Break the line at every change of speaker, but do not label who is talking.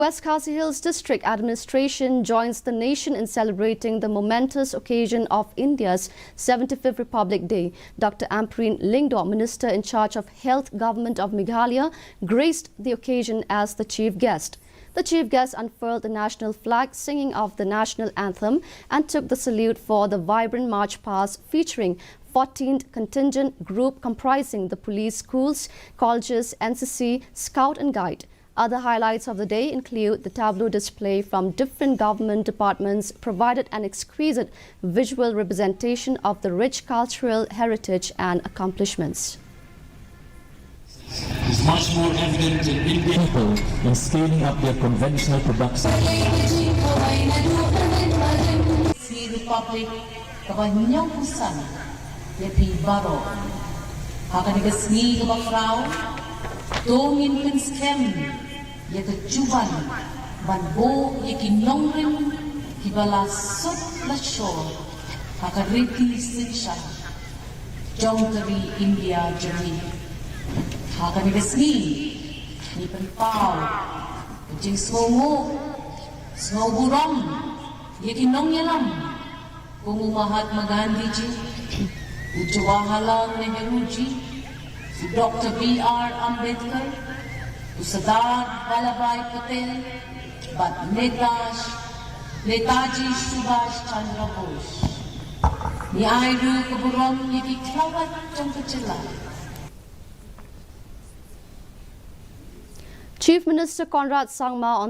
West Khasi Hills District Administration joins the nation in celebrating the momentous occasion of India's 75th Republic Day. Dr. Ampareen Lyngdoh, Minister in charge of Health Government of Meghalaya, graced the occasion as the chief guest. The chief guest unfurled the national flag, singing of the national anthem, and took the salute for the vibrant march past featuring 14th contingent group comprising the police, schools, colleges, NCC, Scout and Guide. Other highlights of the day include the tableau display from different government departments provided an exquisite visual representation of the rich cultural heritage and accomplishments.
Is much more evident in Indian people in scaling up their conventional production.
Republic kabanyang pusan lepi baro akan digesni kebakrau tongin penskem ya kejuban banbo ya kinongrin kibalasot lasyo akan riti siksha jongteri India jami akan digesni ni penpau jing songo burong ya kinongyalam Kung Mahatma Gandhi ji, Jawaharlal Nehru ji, Dr. B.R. Ambedkar, Sardar Vallabhbhai Patel, but Netaji Subhash Chandra Bose. Ni airu keburong yaki klawat jong kecela.
Chief Minister Conrad Sangma on